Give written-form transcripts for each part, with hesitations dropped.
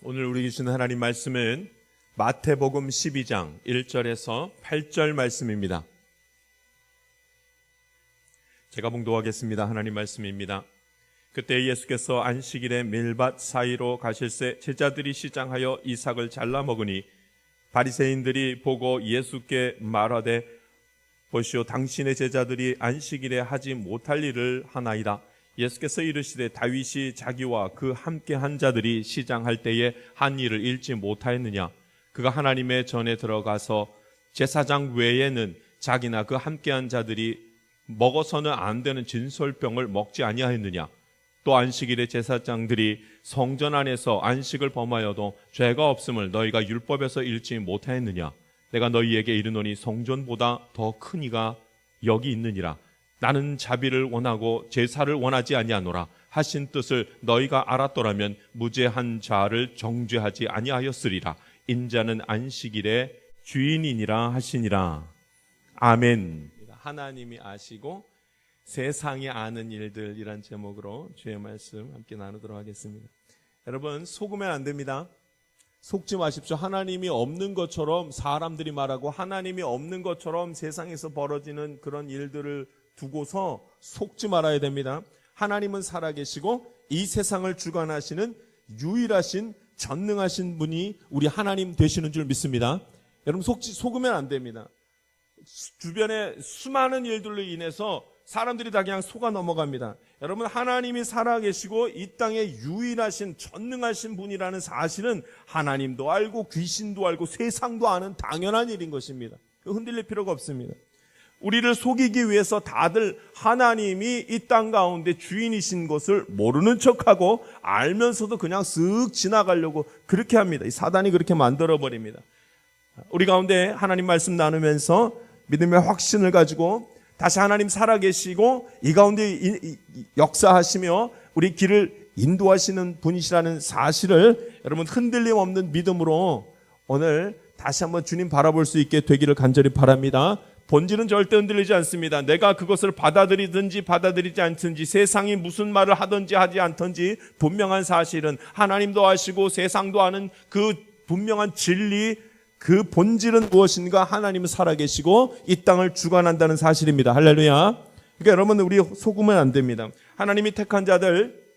오늘 우리에게 주는 하나님 말씀은 마태복음 12장 1절에서 8절 말씀입니다. 제가 봉독하겠습니다. 하나님 말씀입니다. 그때 예수께서 안식일에 밀밭 사이로 가실새 제자들이 시장하여 이삭을 잘라 먹으니 바리새인들이 보고 예수께 말하되 보시오, 당신의 제자들이 안식일에 하지 못할 일을 하나이다. 예수께서 이르시되 다윗이 자기와 그 함께 한 자들이 시장할 때에 한 일을 잃지 못하였느냐? 그가 하나님의 전에 들어가서 제사장 외에는 자기나 그 함께 한 자들이 먹어서는 안 되는 진설병을 먹지 아니하였느냐? 또 안식일에 제사장들이 성전 안에서 안식을 범하여도 죄가 없음을 너희가 율법에서 읽지 못하였느냐? 내가 너희에게 이르노니 성전보다 더 큰 이가 여기 있느니라. 나는 자비를 원하고 제사를 원하지 아니하노라 하신 뜻을 너희가 알았더라면 무죄한 자를 정죄하지 아니하였으리라. 인자는 안식일의 주인이니라 하시니라. 아멘. 하나님이 아시고 세상이 아는 일들이란 제목으로 주의 말씀 함께 나누도록 하겠습니다. 여러분, 속으면 안 됩니다. 속지 마십시오. 하나님이 없는 것처럼 사람들이 말하고 하나님이 없는 것처럼 세상에서 벌어지는 그런 일들을 두고서 속지 말아야 됩니다. 하나님은 살아계시고 이 세상을 주관하시는 유일하신 전능하신 분이 우리 하나님 되시는 줄 믿습니다. 여러분, 속으면 안 됩니다. 주변에 수많은 일들로 인해서 사람들이 다 그냥 속아 넘어갑니다. 여러분, 하나님이 살아계시고 이 땅에 유일하신 전능하신 분이라는 사실은 하나님도 알고 귀신도 알고 세상도 아는 당연한 일인 것입니다. 흔들릴 필요가 없습니다. 우리를 속이기 위해서 다들 하나님이 이 땅 가운데 주인이신 것을 모르는 척하고 알면서도 그냥 쓱 지나가려고 그렇게 합니다. 이 사단이 그렇게 만들어버립니다. 우리 가운데 하나님 말씀 나누면서 믿음의 확신을 가지고 다시 하나님 살아계시고 이 가운데 역사하시며 우리 길을 인도하시는 분이시라는 사실을 여러분 흔들림 없는 믿음으로 오늘 다시 한번 주님 바라볼 수 있게 되기를 간절히 바랍니다. 본질은 절대 흔들리지 않습니다. 내가 그것을 받아들이든지 받아들이지 않든지 세상이 무슨 말을 하든지 하지 않든지 분명한 사실은 하나님도 아시고 세상도 아는 그 분명한 진리, 그 본질은 무엇인가? 하나님은 살아계시고 이 땅을 주관한다는 사실입니다. 할렐루야. 그러니까 여러분, 우리 속으면 안 됩니다. 하나님이 택한 자들,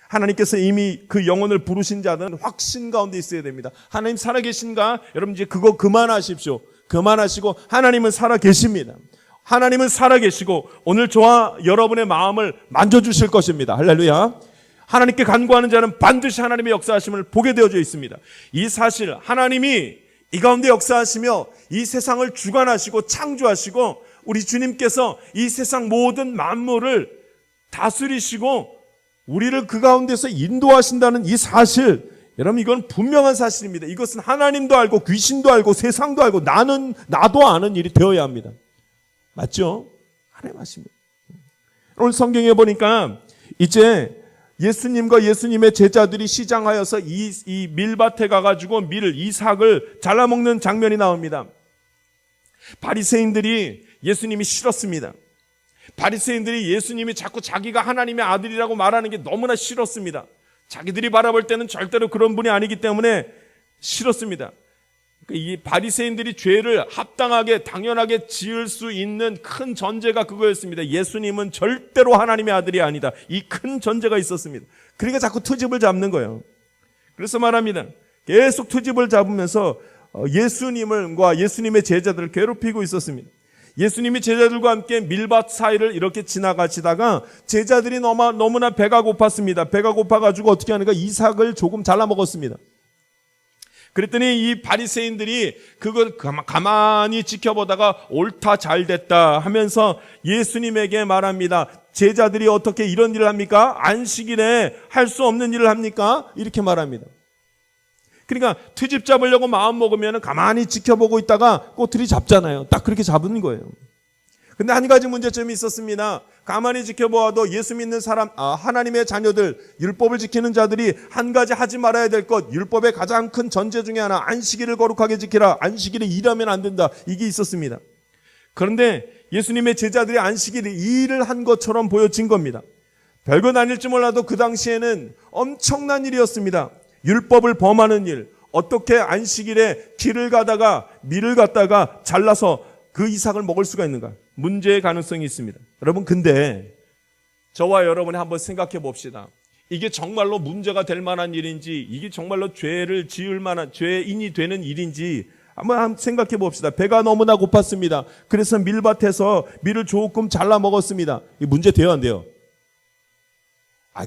하나님께서 이미 그 영혼을 부르신 자들은 확신 가운데 있어야 됩니다. 하나님 살아계신가? 여러분 이제 그거 그만하십시오. 그만하시고 하나님은 살아계십니다. 하나님은 살아계시고 오늘 저와 여러분의 마음을 만져주실 것입니다. 할렐루야. 하나님께 간구하는 자는 반드시 하나님의 역사하심을 보게 되어져 있습니다. 이 사실, 하나님이 이 가운데 역사하시며 이 세상을 주관하시고 창조하시고 우리 주님께서 이 세상 모든 만물을 다스리시고 우리를 그 가운데서 인도하신다는 이 사실, 여러분 이건 분명한 사실입니다. 이것은 하나님도 알고 귀신도 알고 세상도 알고 나도 아는 일이 되어야 합니다. 맞죠? 하나님 아십니다. 오늘 성경에 보니까 이제 예수님과 예수님의 제자들이 시장하여서 이 밀밭에 가가지고 이삭을 잘라먹는 장면이 나옵니다. 바리새인들이 예수님이 싫었습니다. 바리새인들이 예수님이 자꾸 자기가 하나님의 아들이라고 말하는 게 너무나 싫었습니다. 자기들이 바라볼 때는 절대로 그런 분이 아니기 때문에 싫었습니다. 이 바리새인들이 죄를 합당하게 당연하게 지을 수 있는 큰 전제가 그거였습니다. 예수님은 절대로 하나님의 아들이 아니다. 이 큰 전제가 있었습니다. 그러니까 자꾸 트집을 잡는 거예요. 그래서 말합니다. 계속 트집을 잡으면서 예수님과 예수님의 제자들을 괴롭히고 있었습니다. 예수님이 제자들과 함께 밀밭 사이를 이렇게 지나가시다가 제자들이 너무나 배가 고팠습니다. 배가 고파가지고 어떻게 하는가? 이삭을 조금 잘라 먹었습니다. 그랬더니 이 바리새인들이 그걸 가만히 지켜보다가 옳다 잘됐다 하면서 예수님에게 말합니다. 제자들이 어떻게 이런 일을 합니까? 안식일에 할 수 없는 일을 합니까? 이렇게 말합니다. 그러니까 트집 잡으려고 마음 먹으면 가만히 지켜보고 있다가 꼬투리 잡잖아요. 딱 그렇게 잡은 거예요. 근데 한 가지 문제점이 있었습니다. 가만히 지켜보아도 예수 믿는 사람, 하나님의 자녀들, 율법을 지키는 자들이 한 가지 하지 말아야 될 것, 율법의 가장 큰 전제 중에 하나, 안식일을 거룩하게 지키라. 안식일에 일하면 안 된다. 이게 있었습니다. 그런데 예수님의 제자들이 안식일에 일을 한 것처럼 보여진 겁니다. 별건 아닐지 몰라도 그 당시에는 엄청난 일이었습니다. 율법을 범하는 일, 어떻게 안식일에 길을 가다가 밀을 갖다가 잘라서 그 이삭을 먹을 수가 있는가? 문제의 가능성이 있습니다. 여러분, 근데 저와 여러분이 한번 생각해 봅시다. 이게 정말로 문제가 될 만한 일인지, 이게 정말로 죄를 지을 만한, 죄인이 되는 일인지 한번 생각해 봅시다. 배가 너무나 고팠습니다. 그래서 밀밭에서 밀을 조금 잘라 먹었습니다. 이 문제 돼요, 안 돼요?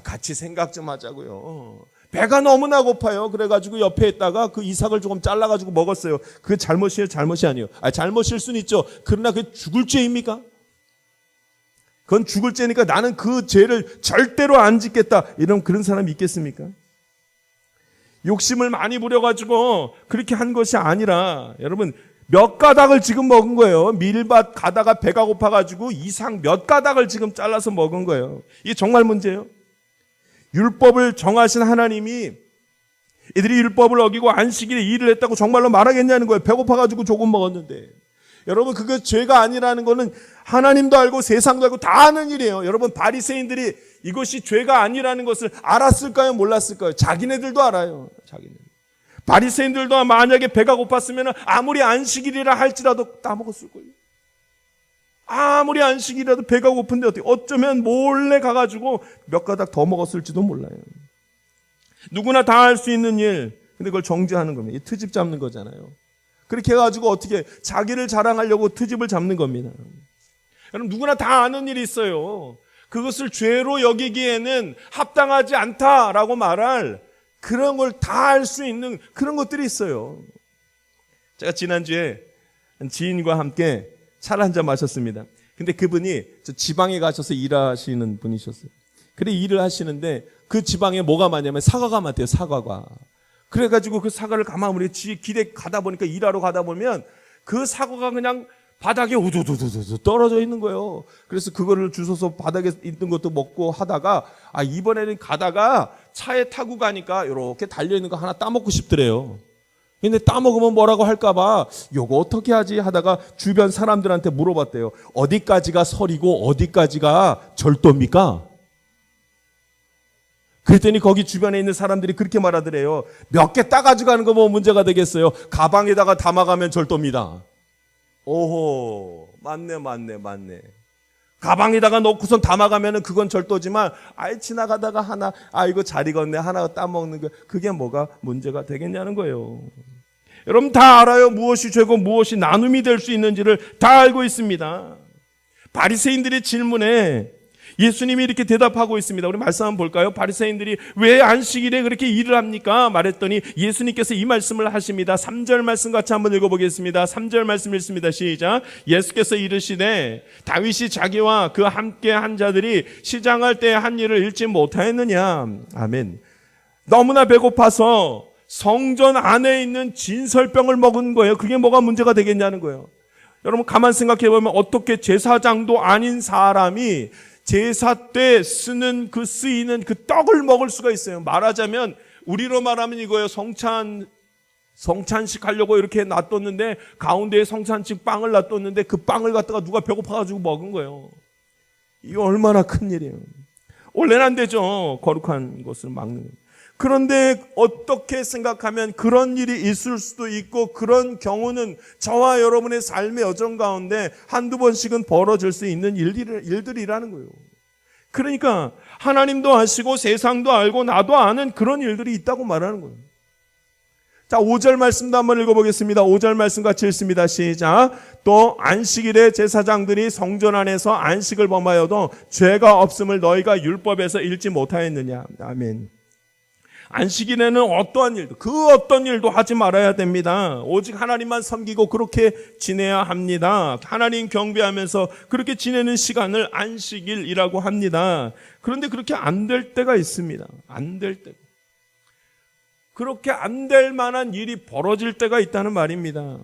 같이 생각 좀 하자고요. 배가 너무나 고파요. 그래가지고 옆에 있다가 그 이삭을 조금 잘라가지고 먹었어요. 그게 잘못이에요? 잘못이 아니에요. 잘못일 수는 있죠. 그러나 그게 죽을 죄입니까? 그건 죽을 죄니까 나는 그 죄를 절대로 안 짓겠다. 이런 그런 사람이 있겠습니까? 욕심을 많이 부려가지고 그렇게 한 것이 아니라 여러분 몇 가닥을 지금 먹은 거예요. 밀밭 가다가 배가 고파가지고 이삭 몇 가닥을 지금 잘라서 먹은 거예요. 이게 정말 문제예요. 율법을 정하신 하나님이 이들이 율법을 어기고 안식일에 일을 했다고 정말로 말하겠냐는 거예요. 배고파가지고 조금 먹었는데. 여러분, 그게 죄가 아니라는 거는 하나님도 알고 세상도 알고 다 아는 일이에요. 여러분, 바리새인들이 이것이 죄가 아니라는 것을 알았을까요? 몰랐을까요? 자기네들도 알아요. 자기네들. 바리새인들도 만약에 배가 고팠으면 아무리 안식일이라 할지라도 따먹었을 거예요. 아무리 안식일이라도 배가 고픈데 어쩌면 몰래 가가지고 몇 가닥 더 먹었을지도 몰라요. 누구나 다 할 수 있는 일, 근데 그걸 정죄하는 겁니다. 트집 잡는 거잖아요. 그렇게 해가지고 어떻게 자기를 자랑하려고 트집을 잡는 겁니다. 여러분, 누구나 다 아는 일이 있어요. 그것을 죄로 여기기에는 합당하지 않다라고 말할 그런 걸 다 할 수 있는 그런 것들이 있어요. 제가 지난주에 지인과 함께 차를 한잔 마셨습니다. 근데 그분이 저 지방에 가셔서 일하시는 분이셨어요. 그래 일을 하시는데 그 지방에 뭐가 많냐면 사과가 많대요. 사과가. 그래가지고 그 사과를 가만히 길에 가다 보니까 일하러 가다 보면 그 사과가 그냥 바닥에 우두두두두 떨어져 있는 거예요. 그래서 그거를 주워서 바닥에 있는 것도 먹고 하다가 이번에는 가다가 차에 타고 가니까 이렇게 달려있는 거 하나 따먹고 싶더래요. 근데 따먹으면 뭐라고 할까봐 요거 어떻게 하지 하다가 주변 사람들한테 물어봤대요. 어디까지가 설이고 어디까지가 절도입니까? 그랬더니 거기 주변에 있는 사람들이 그렇게 말하더래요. 몇 개 따가지고 가는 거 뭐 문제가 되겠어요. 가방에다가 담아가면 절도입니다. 오호, 맞네. 가방에다가 넣고선 담아가면은 그건 절도지만 지나가다가 하나 이거 잘 익었네 하나 따먹는 거 그게 뭐가 문제가 되겠냐는 거예요. 여러분 다 알아요. 무엇이 죄고 무엇이 나눔이 될 수 있는지를 다 알고 있습니다. 바리새인들의 질문에 예수님이 이렇게 대답하고 있습니다. 우리 말씀 한번 볼까요? 바리새인들이 왜 안식일에 그렇게 일을 합니까? 말했더니 예수님께서 이 말씀을 하십니다. 3절 말씀 같이 한번 읽어보겠습니다. 3절 말씀 읽습니다. 시작. 예수께서 이르시되 다윗이 자기와 그 함께 한 자들이 시장할 때 한 일을 잃지 못하였느냐. 아멘. 너무나 배고파서 성전 안에 있는 진설병을 먹은 거예요. 그게 뭐가 문제가 되겠냐는 거예요. 여러분 가만 생각해 보면 어떻게 제사장도 아닌 사람이 제사 때 쓰이는 그 떡을 먹을 수가 있어요. 말하자면 우리로 말하면 이거예요. 성찬식 하려고 이렇게 놔뒀는데 가운데에 성찬식 빵을 놔뒀는데 그 빵을 갖다가 누가 배고파가지고 먹은 거예요. 이거 얼마나 큰 일이에요. 원래는 안 되죠. 거룩한 것을 막는 거예요. 그런데 어떻게 생각하면 그런 일이 있을 수도 있고 그런 경우는 저와 여러분의 삶의 여정 가운데 한두 번씩은 벌어질 수 있는 일들이라는 거예요. 그러니까 하나님도 아시고 세상도 알고 나도 아는 그런 일들이 있다고 말하는 거예요. 자, 5절 말씀도 한번 읽어보겠습니다. 5절 말씀 같이 읽습니다. 시작. 또 안식일에 제사장들이 성전 안에서 안식을 범하여도 죄가 없음을 너희가 율법에서 읽지 못하였느냐. 아멘. 안식일에는 어떤 일도 하지 말아야 됩니다. 오직 하나님만 섬기고 그렇게 지내야 합니다. 하나님 경배하면서 그렇게 지내는 시간을 안식일이라고 합니다. 그런데 그렇게 안 될 때가 있습니다. 안 될 때. 그렇게 안 될 만한 일이 벌어질 때가 있다는 말입니다.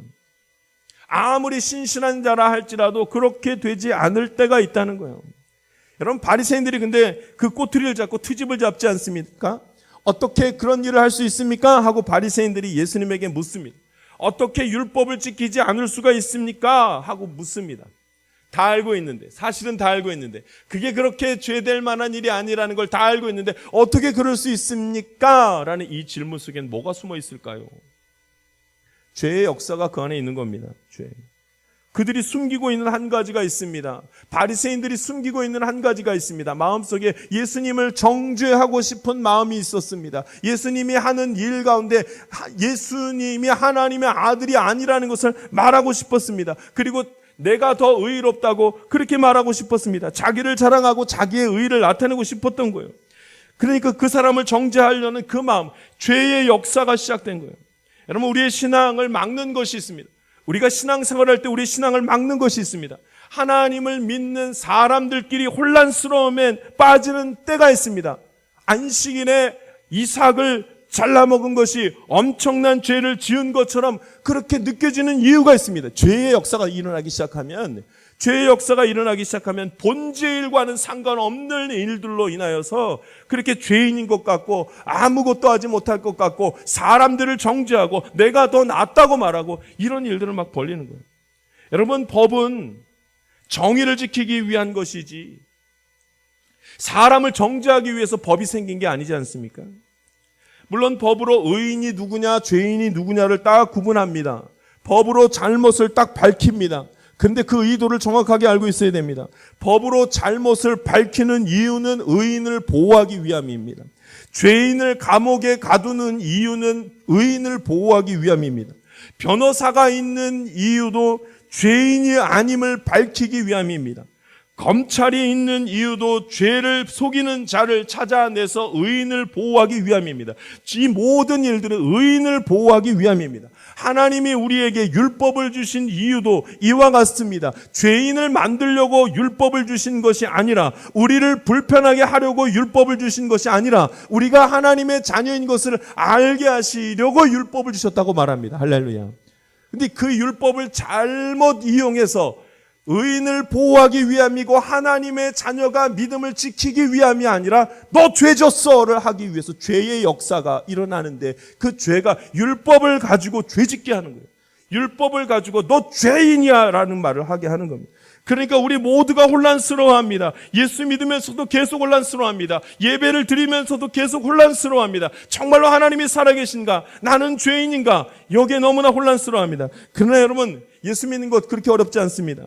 아무리 신실한 자라 할지라도 그렇게 되지 않을 때가 있다는 거예요. 여러분 바리새인들이 근데 그 꼬투리를 잡고 트집을 잡지 않습니까? 어떻게 그런 일을 할 수 있습니까? 하고 바리새인들이 예수님에게 묻습니다. 어떻게 율법을 지키지 않을 수가 있습니까? 하고 묻습니다. 다 알고 있는데, 사실은 다 알고 있는데, 그게 그렇게 죄될 만한 일이 아니라는 걸 다 알고 있는데 어떻게 그럴 수 있습니까? 라는 이 질문 속엔 뭐가 숨어 있을까요? 죄의 역사가 그 안에 있는 겁니다. 죄. 그들이 숨기고 있는 한 가지가 있습니다. 바리새인들이 숨기고 있는 한 가지가 있습니다. 마음속에 예수님을 정죄하고 싶은 마음이 있었습니다. 예수님이 하는 일 가운데 예수님이 하나님의 아들이 아니라는 것을 말하고 싶었습니다. 그리고 내가 더 의롭다고 그렇게 말하고 싶었습니다. 자기를 자랑하고 자기의 의를 나타내고 싶었던 거예요. 그러니까 그 사람을 정죄하려는 그 마음, 죄의 역사가 시작된 거예요. 여러분, 우리의 신앙을 막는 것이 있습니다. 우리가 신앙생활할 때 우리의 신앙을 막는 것이 있습니다. 하나님을 믿는 사람들끼리 혼란스러움에 빠지는 때가 있습니다. 안식일에 이삭을 잘라먹은 것이 엄청난 죄를 지은 것처럼 그렇게 느껴지는 이유가 있습니다. 죄의 역사가 일어나기 시작하면 본질과는 상관없는 일들로 인하여서 그렇게 죄인인 것 같고 아무것도 하지 못할 것 같고 사람들을 정죄하고 내가 더 낫다고 말하고 이런 일들을 막 벌리는 거예요. 여러분, 법은 정의를 지키기 위한 것이지 사람을 정죄하기 위해서 법이 생긴 게 아니지 않습니까? 물론 법으로 의인이 누구냐 죄인이 누구냐를 딱 구분합니다. 법으로 잘못을 딱 밝힙니다. 그런데 그 의도를 정확하게 알고 있어야 됩니다. 법으로 잘못을 밝히는 이유는 의인을 보호하기 위함입니다. 죄인을 감옥에 가두는 이유는 의인을 보호하기 위함입니다. 변호사가 있는 이유도 죄인이 아님을 밝히기 위함입니다. 검찰이 있는 이유도 죄를 속이는 자를 찾아내서 의인을 보호하기 위함입니다. 이 모든 일들은 의인을 보호하기 위함입니다. 하나님이 우리에게 율법을 주신 이유도 이와 같습니다. 죄인을 만들려고 율법을 주신 것이 아니라, 우리를 불편하게 하려고 율법을 주신 것이 아니라 우리가 하나님의 자녀인 것을 알게 하시려고 율법을 주셨다고 말합니다. 할렐루야. 근데 그 율법을 잘못 이용해서 의인을 보호하기 위함이고 하나님의 자녀가 믿음을 지키기 위함이 아니라 너 죄 졌어를 하기 위해서 죄의 역사가 일어나는데, 그 죄가 율법을 가지고 죄 짓게 하는 거예요. 율법을 가지고 너 죄인이야 라는 말을 하게 하는 겁니다. 그러니까 우리 모두가 혼란스러워합니다. 예수 믿으면서도 계속 혼란스러워합니다. 예배를 드리면서도 계속 혼란스러워합니다. 정말로 하나님이 살아계신가? 나는 죄인인가? 여기에 너무나 혼란스러워합니다. 그러나 여러분, 예수 믿는 것 그렇게 어렵지 않습니다.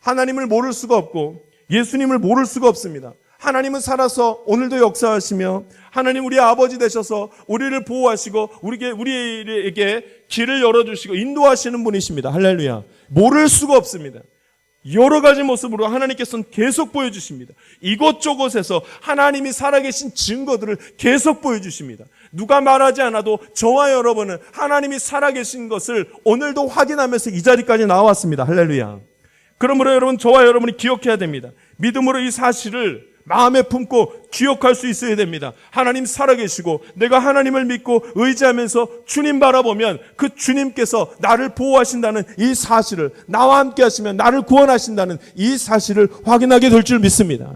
하나님을 모를 수가 없고 예수님을 모를 수가 없습니다. 하나님은 살아서 오늘도 역사하시며 하나님 우리의 아버지 되셔서 우리를 보호하시고 우리에게 길을 열어주시고 인도하시는 분이십니다. 할렐루야. 모를 수가 없습니다. 여러 가지 모습으로 하나님께서는 계속 보여주십니다. 이곳저곳에서 하나님이 살아계신 증거들을 계속 보여주십니다. 누가 말하지 않아도 저와 여러분은 하나님이 살아계신 것을 오늘도 확인하면서 이 자리까지 나왔습니다. 할렐루야. 그러므로 여러분, 저와 여러분이 기억해야 됩니다. 믿음으로 이 사실을 마음에 품고 기억할 수 있어야 됩니다. 하나님 살아계시고 내가 하나님을 믿고 의지하면서 주님 바라보면 그 주님께서 나를 보호하신다는 이 사실을, 나와 함께 하시면 나를 구원하신다는 이 사실을 확인하게 될 줄 믿습니다.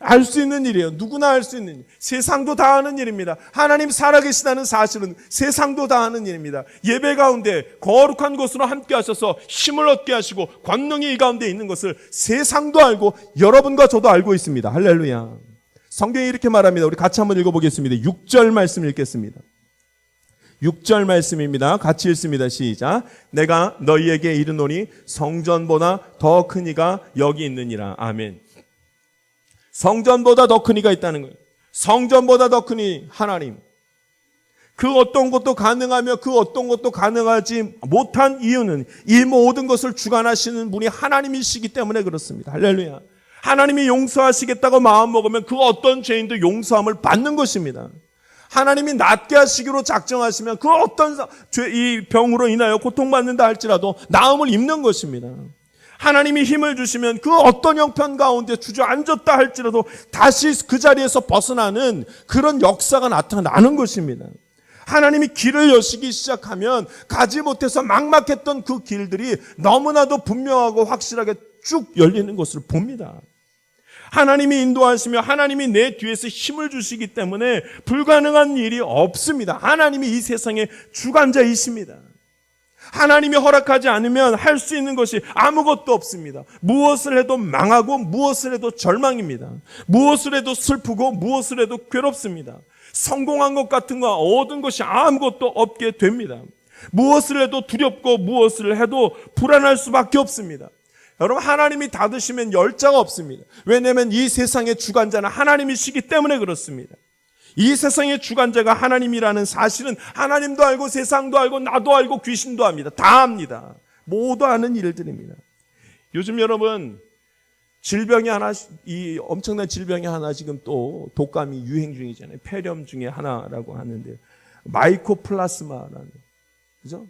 알 수 있는 일이에요. 누구나 알 수 있는 일. 세상도 다 아는 일입니다. 하나님 살아계시다는 사실은 세상도 다 아는 일입니다. 예배 가운데 거룩한 곳으로 함께 하셔서 힘을 얻게 하시고 권능이 이 가운데 있는 것을 세상도 알고 여러분과 저도 알고 있습니다. 할렐루야. 성경이 이렇게 말합니다. 우리 같이 한번 읽어보겠습니다. 6절 말씀 읽겠습니다. 6절 말씀입니다. 같이 읽습니다. 시작. 내가 너희에게 이르노니 성전보다 더 큰 이가 여기 있느니라. 아멘. 성전보다 더 큰 이가 있다는 거예요. 성전보다 더 큰 이 하나님. 그 어떤 것도 가능하며 그 어떤 것도 가능하지 못한 이유는 이 모든 것을 주관하시는 분이 하나님이시기 때문에 그렇습니다. 할렐루야. 하나님이 용서하시겠다고 마음먹으면 그 어떤 죄인도 용서함을 받는 것입니다. 하나님이 낫게 하시기로 작정하시면 그 어떤 이 병으로 인하여 고통받는다 할지라도 나음을 입는 것입니다. 하나님이 힘을 주시면 그 어떤 형편 가운데 주저앉았다 할지라도 다시 그 자리에서 벗어나는 그런 역사가 나타나는 것입니다. 하나님이 길을 여시기 시작하면 가지 못해서 막막했던 그 길들이 너무나도 분명하고 확실하게 쭉 열리는 것을 봅니다. 하나님이 인도하시며 하나님이 내 뒤에서 힘을 주시기 때문에 불가능한 일이 없습니다. 하나님이 이 세상의 주관자이십니다. 하나님이 허락하지 않으면 할 수 있는 것이 아무것도 없습니다. 무엇을 해도 망하고 무엇을 해도 절망입니다. 무엇을 해도 슬프고 무엇을 해도 괴롭습니다. 성공한 것 같은 거 얻은 것이 아무것도 없게 됩니다. 무엇을 해도 두렵고 무엇을 해도 불안할 수밖에 없습니다. 여러분, 하나님이 닫으시면 열자가 없습니다. 왜냐하면 이 세상의 주관자는 하나님이시기 때문에 그렇습니다. 이 세상의 주관자가 하나님이라는 사실은 하나님도 알고 세상도 알고 나도 알고 귀신도 압니다. 다 압니다. 모두 아는 일들입니다. 요즘 여러분, 질병이 하나, 이 엄청난 질병이 하나 지금 또 독감이 유행 중이잖아요. 폐렴 중에 하나라고 하는데, 마이코플라스마라는, 그죠?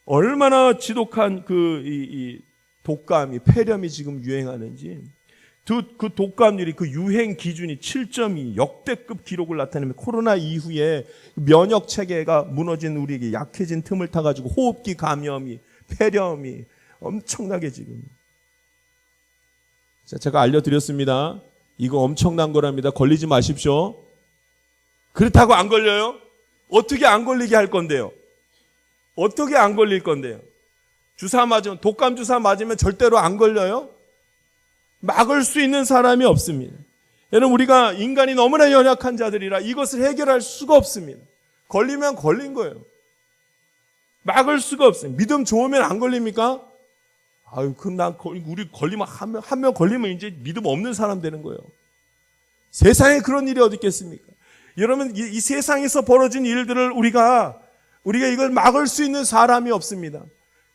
얼마나 지독한 이 독감이, 폐렴이 지금 유행하는지, 그 독감률이, 그 유행 기준이 7.2 역대급 기록을 나타내면 코로나 이후에 면역 체계가 무너진 우리에게 약해진 틈을 타가지고 호흡기 감염이, 폐렴이 엄청나게 지금. 자, 제가 알려드렸습니다. 이거 엄청난 거랍니다. 걸리지 마십시오. 그렇다고 안 걸려요? 어떻게 안 걸리게 할 건데요? 어떻게 안 걸릴 건데요? 주사 맞으면, 독감 주사 맞으면 절대로 안 걸려요? 막을 수 있는 사람이 없습니다. 여러분, 우리가 인간이 너무나 연약한 자들이라 이것을 해결할 수가 없습니다. 걸리면 걸린 거예요. 막을 수가 없어요. 믿음 좋으면 안 걸립니까? 아유, 우리 걸리면, 한 명 걸리면 이제 믿음 없는 사람 되는 거예요. 세상에 그런 일이 어디 있겠습니까? 여러분, 이 세상에서 벌어진 일들을 우리가 이걸 막을 수 있는 사람이 없습니다.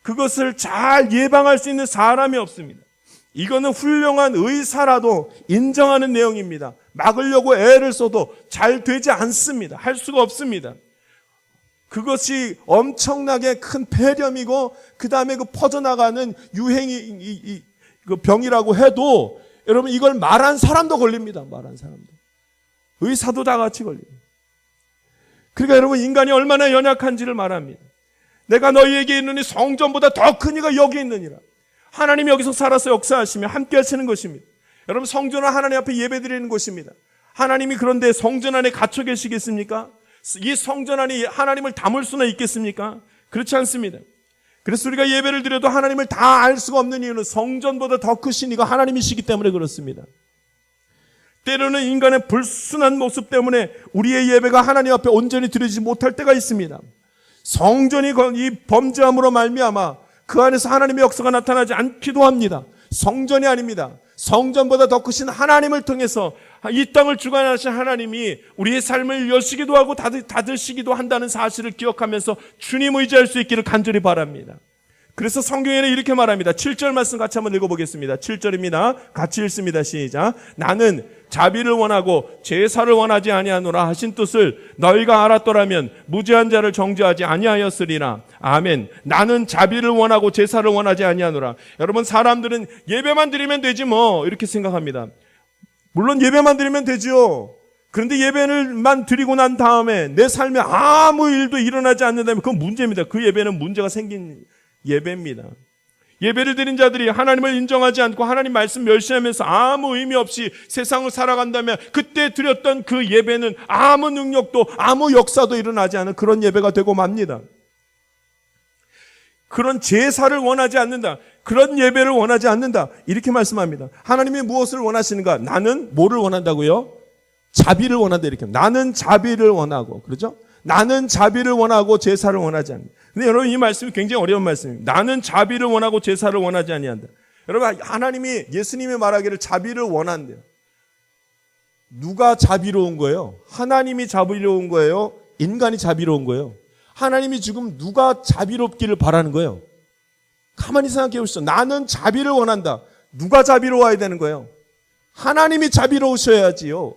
그것을 잘 예방할 수 있는 사람이 없습니다. 이거는 훌륭한 의사라도 인정하는 내용입니다. 막으려고 애를 써도 잘 되지 않습니다. 할 수가 없습니다. 그것이 엄청나게 큰 폐렴이고 그 다음에 그 퍼져나가는 유행이 그 병이라고 해도 여러분, 이걸 말한 사람도 걸립니다. 말한 사람도. 의사도 다 같이 걸립니다. 그러니까 여러분, 인간이 얼마나 연약한지를 말합니다. 내가 너희에게 있느니 성전보다 더 큰 이가 여기 있느니라. 하나님이 여기서 살아서 역사하시며 함께 하시는 것입니다. 여러분, 성전은 하나님 앞에 예배드리는 곳입니다. 하나님이 그런데 성전 안에 갇혀 계시겠습니까? 이 성전 안에 하나님을 담을 수나 있겠습니까? 그렇지 않습니다. 그래서 우리가 예배를 드려도 하나님을 다 알 수가 없는 이유는 성전보다 더 크신 이가 하나님이시기 때문에 그렇습니다. 때로는 인간의 불순한 모습 때문에 우리의 예배가 하나님 앞에 온전히 드리지 못할 때가 있습니다. 성전이 이 범죄함으로 말미암아 그 안에서 하나님의 역사가 나타나지 않기도 합니다. 성전이 아닙니다. 성전보다 더 크신 하나님을 통해서 이 땅을 주관하신 하나님이 우리의 삶을 여시기도 하고 다드시기도 한다는 사실을 기억하면서 주님 의지할 수 있기를 간절히 바랍니다. 그래서 성경에는 이렇게 말합니다. 7절 말씀 같이 한번 읽어보겠습니다. 7절입니다. 같이 읽습니다. 시작. 나는 자비를 원하고 제사를 원하지 아니하노라 하신 뜻을 너희가 알았더라면 무죄한 자를 정죄하지 아니하였으리라. 아멘. 나는 자비를 원하고 제사를 원하지 아니하노라. 여러분, 사람들은 예배만 드리면 되지 뭐 이렇게 생각합니다. 물론 예배만 드리면 되지요. 그런데 예배를만 드리고 난 다음에 내 삶에 아무 일도 일어나지 않는다면 그건 문제입니다. 그 예배는 문제가 생긴 예배입니다. 예배를 드린 자들이 하나님을 인정하지 않고 하나님 말씀 멸시하면서 아무 의미 없이 세상을 살아간다면 그때 드렸던 그 예배는 아무 능력도 아무 역사도 일어나지 않은 그런 예배가 되고 맙니다. 그런 제사를 원하지 않는다. 그런 예배를 원하지 않는다. 이렇게 말씀합니다. 하나님이 무엇을 원하시는가? 나는 뭐를 원한다고요? 자비를 원한다. 이렇게. 나는 자비를 원하고. 그렇죠? 나는 자비를 원하고 제사를 원하지 않는다. 근데 여러분, 이 말씀이 굉장히 어려운 말씀입니다. 나는 자비를 원하고 제사를 원하지 아니한다. 여러분, 하나님이, 예수님이 말하기를 자비를 원한대요. 누가 자비로운 거예요? 하나님이 자비로운 거예요? 인간이 자비로운 거예요? 하나님이 지금 누가 자비롭기를 바라는 거예요? 가만히 생각해 보시죠. 나는 자비를 원한다. 누가 자비로워야 되는 거예요? 하나님이 자비로우셔야지요.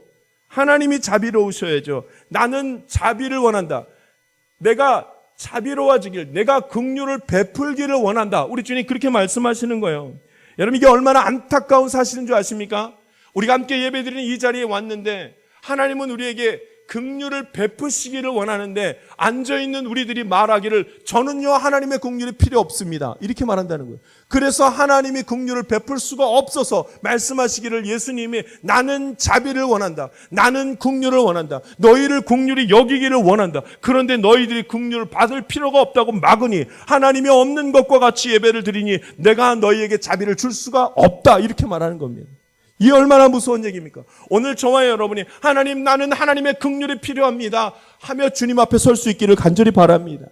하나님이 자비로우셔야죠. 나는 자비를 원한다. 내가 자비로워지길, 내가 긍휼을 베풀기를 원한다. 우리 주님 그렇게 말씀하시는 거예요. 여러분, 이게 얼마나 안타까운 사실인 줄 아십니까? 우리가 함께 예배드리는 이 자리에 왔는데 하나님은 우리에게 긍휼을 베푸시기를 원하는데 앉아있는 우리들이 말하기를 저는요 하나님의 긍휼이 필요 없습니다 이렇게 말한다는 거예요. 그래서 하나님이 긍휼을 베풀 수가 없어서 말씀하시기를 예수님이 나는 자비를 원한다, 나는 긍휼을 원한다, 너희를 긍휼히 여기기를 원한다, 그런데 너희들이 긍휼을 받을 필요가 없다고 막으니 하나님이 없는 것과 같이 예배를 드리니 내가 너희에게 자비를 줄 수가 없다 이렇게 말하는 겁니다. 이 얼마나 무서운 얘기입니까? 오늘 저와 여러분이 하나님 나는 하나님의 긍휼이 필요합니다 하며 주님 앞에 설 수 있기를 간절히 바랍니다.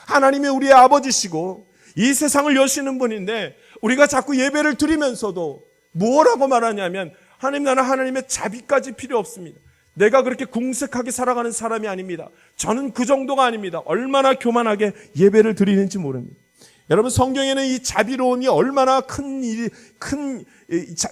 하나님이 우리의 아버지시고 이 세상을 여시는 분인데 우리가 자꾸 예배를 드리면서도 뭐라고 말하냐면 하나님 나는 하나님의 자비까지 필요 없습니다. 내가 그렇게 궁색하게 살아가는 사람이 아닙니다. 저는 그 정도가 아닙니다. 얼마나 교만하게 예배를 드리는지 모릅니다. 여러분 성경에는 이 자비로움이 얼마나 큰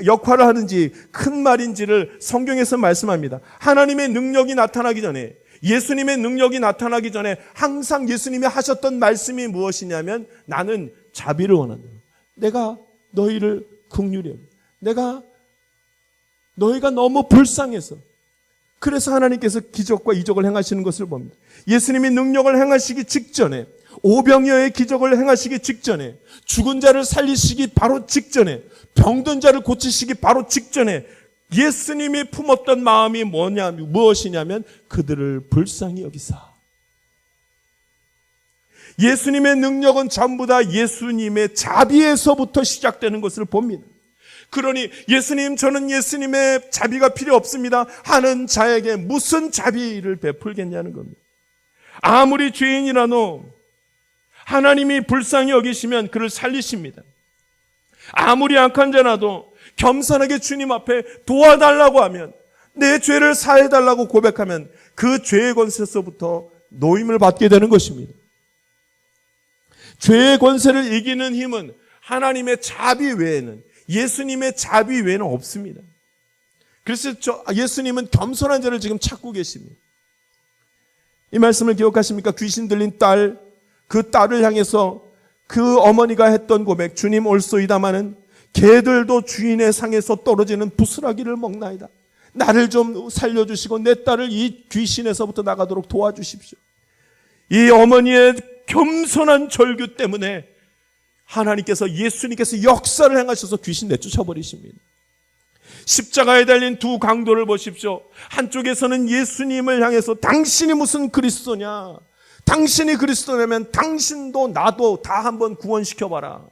역할을 하는지 큰 말인지를 성경에서 말씀합니다. 하나님의 능력이 나타나기 전에 예수님의 능력이 나타나기 전에 항상 예수님이 하셨던 말씀이 무엇이냐면 나는 자비를 원한다. 내가 너희를 긍휼히 여긴다. 내가 너희가 너무 불쌍해서 그래서 하나님께서 기적과 이적을 행하시는 것을 봅니다. 예수님이 능력을 행하시기 직전에 오병이어의 기적을 행하시기 직전에 죽은 자를 살리시기 바로 직전에 병든 자를 고치시기 바로 직전에 예수님이 품었던 마음이 무엇이냐면 그들을 불쌍히 여기사. 예수님의 능력은 전부 다 예수님의 자비에서부터 시작되는 것을 봅니다. 그러니 예수님 저는 예수님의 자비가 필요 없습니다 하는 자에게 무슨 자비를 베풀겠냐는 겁니다. 아무리 죄인이라도 하나님이 불쌍히 여기시면 그를 살리십니다. 아무리 악한 자라도 겸손하게 주님 앞에 도와달라고 하면 내 죄를 사해달라고 고백하면 그 죄의 권세에서부터 노임을 받게 되는 것입니다. 죄의 권세를 이기는 힘은 하나님의 자비 외에는 예수님의 자비 외에는 없습니다. 그래서 예수님은 겸손한 자를 지금 찾고 계십니다. 이 말씀을 기억하십니까? 귀신 들린 딸, 그 딸을 향해서 그 어머니가 했던 고백, 주님 올소이다마는 개들도 주인의 상에서 떨어지는 부스라기를 먹나이다. 나를 좀 살려주시고 내 딸을 이 귀신에서부터 나가도록 도와주십시오. 이 어머니의 겸손한 절규 때문에 예수님께서 역사를 행하셔서 귀신 내쫓아버리십니다. 십자가에 달린 두 강도를 보십시오. 한쪽에서는 예수님을 향해서 당신이 무슨 그리스도냐, 당신이 그리스도라면 당신도 나도 다 한번 구원시켜봐라.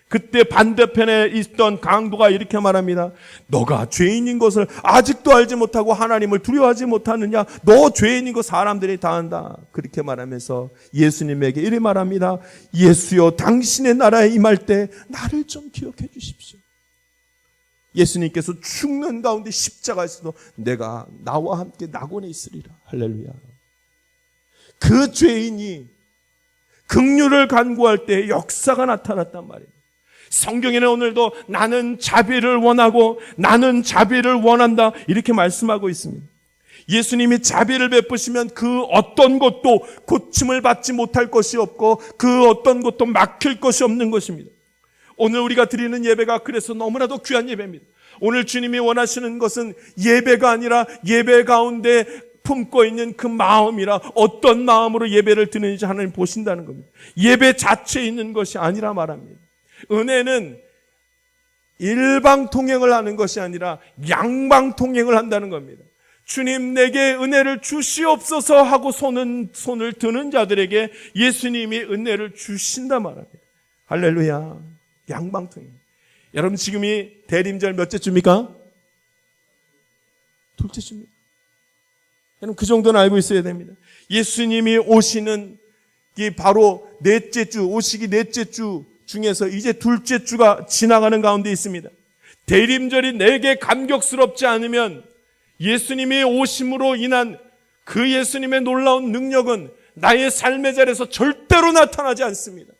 그때 반대편에 있던 강도가 이렇게 말합니다. 너가 죄인인 것을 아직도 알지 못하고 하나님을 두려워하지 못하느냐? 너 죄인인 거 사람들이 다 안다. 그렇게 말하면서 예수님에게 이렇게 말합니다. 예수여 당신의 나라에 임할 때 나를 좀 기억해 주십시오. 예수님께서 죽는 가운데 십자가에서도 내가 나와 함께 낙원에 있으리라. 할렐루야. 그 죄인이 긍휼을 간구할 때 역사가 나타났단 말이에요. 성경에는 오늘도 나는 자비를 원하고 나는 자비를 원한다 이렇게 말씀하고 있습니다. 예수님이 자비를 베푸시면 그 어떤 것도 고침을 받지 못할 것이 없고 그 어떤 것도 막힐 것이 없는 것입니다. 오늘 우리가 드리는 예배가 그래서 너무나도 귀한 예배입니다. 오늘 주님이 원하시는 것은 예배가 아니라 예배 가운데 품고 있는 그 마음이라 어떤 마음으로 예배를 드리는지 하나님 보신다는 겁니다. 예배 자체에 있는 것이 아니라 말합니다. 은혜는 일방통행을 하는 것이 아니라 양방통행을 한다는 겁니다. 주님 내게 은혜를 주시옵소서 하고 손을 드는 자들에게 예수님이 은혜를 주신다 말합니다. 할렐루야. 양방통행. 여러분 지금이 대림절 몇째 주입니까? 둘째 주입니다. 여러분 그 정도는 알고 있어야 됩니다. 예수님이 오시는 이 바로 넷째 주, 오시기 넷째 주 중에서 이제 둘째 주가 지나가는 가운데 있습니다. 대림절이 내게 감격스럽지 않으면 예수님이 오심으로 인한 그 예수님의 놀라운 능력은 나의 삶의 자리에서 절대로 나타나지 않습니다.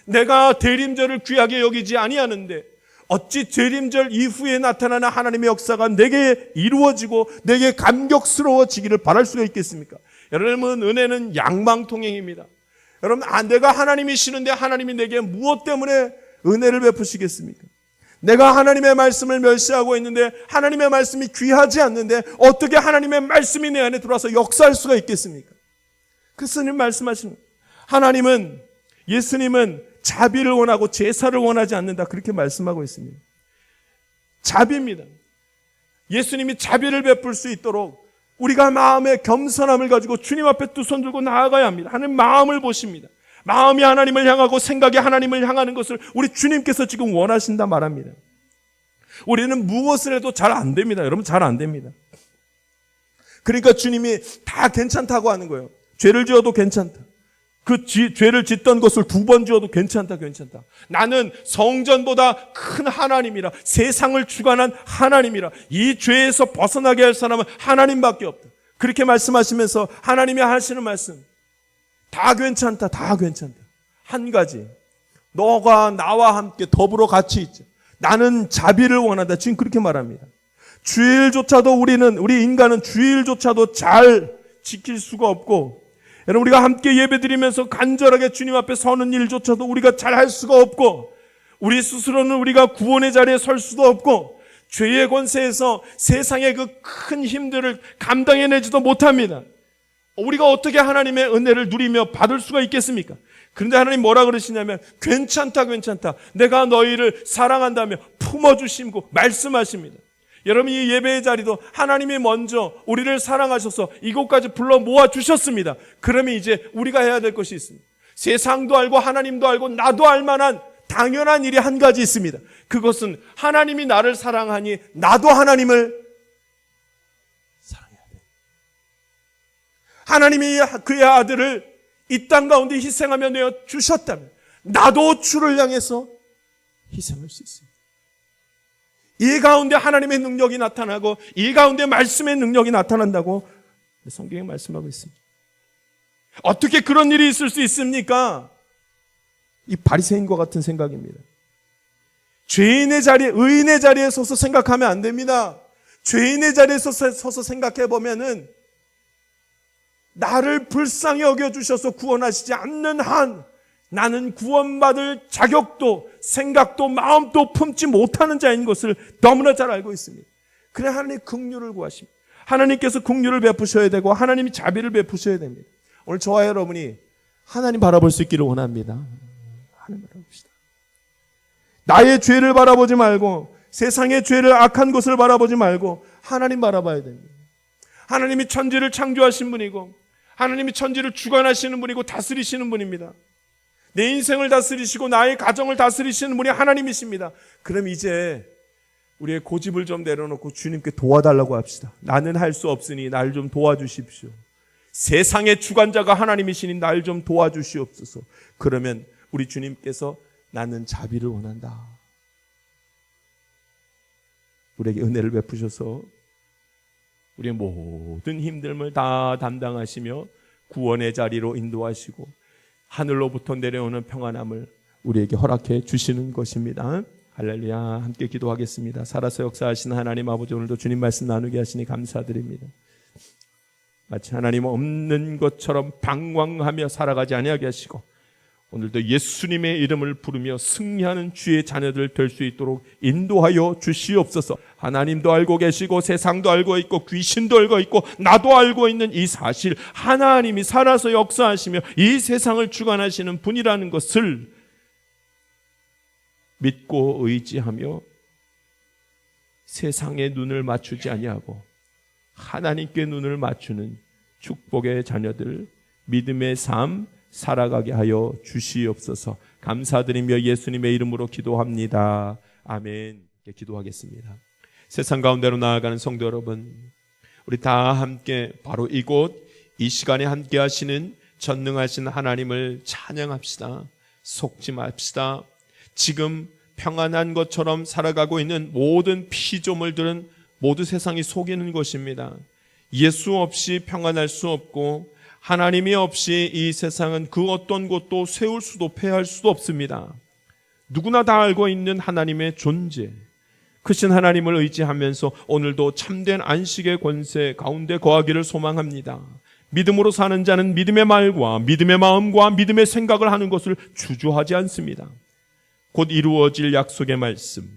내가 대림절을 귀하게 여기지 아니하는데 어찌 대림절 이후에 나타나는 하나님의 역사가 내게 이루어지고 내게 감격스러워지기를 바랄 수가 있겠습니까? 여러분 은혜는 양방통행입니다. 여러분 내가 하나님이시는데 하나님이 내게 무엇 때문에 은혜를 베푸시겠습니까? 내가 하나님의 말씀을 멸시하고 있는데, 하나님의 말씀이 귀하지 않는데 어떻게 하나님의 말씀이 내 안에 들어와서 역사할 수가 있겠습니까? 그 스님 말씀하시는 거예요. 하나님은, 예수님은 자비를 원하고 제사를 원하지 않는다, 그렇게 말씀하고 있습니다. 자비입니다. 예수님이 자비를 베풀 수 있도록 우리가 마음의 겸손함을 가지고 주님 앞에 두 손 들고 나아가야 합니다. 하나님 마음을 보십니다. 마음이 하나님을 향하고 생각이 하나님을 향하는 것을 우리 주님께서 지금 원하신다 말합니다. 우리는 무엇을 해도 잘 안 됩니다. 여러분, 잘 안 됩니다. 그러니까 주님이 다 괜찮다고 하는 거예요. 죄를 지어도 괜찮다. 죄를 짓던 것을 2번 지어도 괜찮다. 나는 성전보다 큰 하나님이라, 세상을 주관한 하나님이라, 이 죄에서 벗어나게 할 사람은 하나님밖에 없다. 그렇게 말씀하시면서 하나님이 하시는 말씀, 다 괜찮다. 한 가지, 너가 나와 함께 더불어 같이 있자. 나는 자비를 원한다. 지금 그렇게 말합니다. 주일조차도 우리 인간은 주일조차도 잘 지킬 수가 없고, 여러분, 우리가 함께 예배드리면서 간절하게 주님 앞에 서는 일조차도 우리가 잘 할 수가 없고, 우리 스스로는 우리가 구원의 자리에 설 수도 없고, 죄의 권세에서 세상의 그 큰 힘들을 감당해내지도 못합니다. 우리가 어떻게 하나님의 은혜를 누리며 받을 수가 있겠습니까? 그런데 하나님 뭐라 그러시냐면, 괜찮다. 내가 너희를 사랑한다며 품어주시고 말씀하십니다. 여러분, 이 예배의 자리도 하나님이 먼저 우리를 사랑하셔서 이곳까지 불러 모아주셨습니다. 그러면 이제 우리가 해야 될 것이 있습니다. 세상도 알고 하나님도 알고 나도 알 만한 당연한 일이 한 가지 있습니다. 그것은 하나님이 나를 사랑하니 나도 하나님을 사랑해야 돼. 하나님이 그의 아들을 이 땅 가운데 희생하며 내어 주셨다면 나도 주를 향해서 희생할 수 있습니다. 이 가운데 하나님의 능력이 나타나고 이 가운데 말씀의 능력이 나타난다고 성경에 말씀하고 있습니다. 어떻게 그런 일이 있을 수 있습니까? 이 바리새인과 같은 생각입니다. 죄인의 자리에, 의인의 자리에 서서 생각하면 안 됩니다. 죄인의 자리에 서서 생각해 보면은 나를 불쌍히 여겨주셔서 구원하시지 않는 한 나는 구원받을 자격도 생각도 마음도 품지 못하는 자인 것을 너무나 잘 알고 있습니다. 그래 하나님 긍휼을 구하십니다. 하나님께서 긍휼을 베푸셔야 되고 하나님이 자비를 베푸셔야 됩니다. 오늘 저와 여러분이 하나님 바라볼 수 있기를 원합니다. 하나님 바라봅시다. 나의 죄를 바라보지 말고 세상의 죄를, 악한 것을 바라보지 말고 하나님 바라봐야 됩니다. 하나님이 천지를 창조하신 분이고 하나님이 천지를 주관하시는 분이고 다스리시는 분입니다. 내 인생을 다스리시고 나의 가정을 다스리시는 분이 하나님이십니다. 그럼 이제 우리의 고집을 좀 내려놓고 주님께 도와달라고 합시다. 나는 할 수 없으니 날 좀 도와주십시오. 세상의 주관자가 하나님이시니 날 좀 도와주시옵소서. 그러면 우리 주님께서 나는 자비를 원한다. 우리에게 은혜를 베푸셔서 우리의 모든 힘듦을 다 담당하시며 구원의 자리로 인도하시고 하늘로부터 내려오는 평안함을 우리에게 허락해 주시는 것입니다. 할렐루야. 함께 기도하겠습니다. 살아서 역사하시는 하나님 아버지, 오늘도 주님 말씀 나누게 하시니 감사드립니다. 마치 하나님 없는 것처럼 방황하며 살아가지 아니하게 하시고 오늘도 예수님의 이름을 부르며 승리하는 주의 자녀들 될 수 있도록 인도하여 주시옵소서. 하나님도 알고 계시고 세상도 알고 있고 귀신도 알고 있고 나도 알고 있는 이 사실, 하나님이 살아서 역사하시며 이 세상을 주관하시는 분이라는 것을 믿고 의지하며 세상에 눈을 맞추지 아니하고 하나님께 눈을 맞추는 축복의 자녀들, 믿음의 삶 살아가게 하여 주시옵소서. 감사드리며 예수님의 이름으로 기도합니다. 아멘. 기도하겠습니다. 세상 가운데로 나아가는 성도 여러분, 우리 다 함께 바로 이곳 이 시간에 함께 하시는 전능하신 하나님을 찬양합시다. 속지 맙시다. 지금 평안한 것처럼 살아가고 있는 모든 피조물들은 모두 세상이 속이는 것입니다. 예수 없이 평안할 수 없고 하나님이 없이 이 세상은 그 어떤 곳도 세울 수도 폐할 수도 없습니다. 누구나 다 알고 있는 하나님의 존재, 크신 하나님을 의지하면서 오늘도 참된 안식의 권세 가운데 거하기를 소망합니다. 믿음으로 사는 자는 믿음의 말과 믿음의 마음과 믿음의 생각을 하는 것을 주저하지 않습니다. 곧 이루어질 약속의 말씀,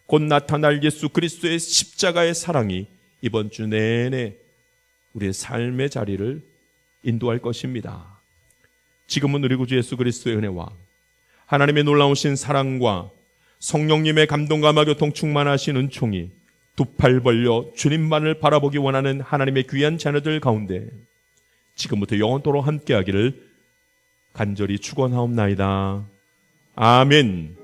곧 나타날 예수 그리스도의 십자가의 사랑이 이번 주 내내 우리의 삶의 자리를 인도할 것입니다. 지금은 우리 구주 예수 그리스도의 은혜와 하나님의 놀라우신 사랑과 성령님의 감동감화 교통 충만하신 은총이 두 팔 벌려 주님만을 바라보기 원하는 하나님의 귀한 자녀들 가운데 지금부터 영원토록 함께하기를 간절히 축원하옵나이다. 아멘.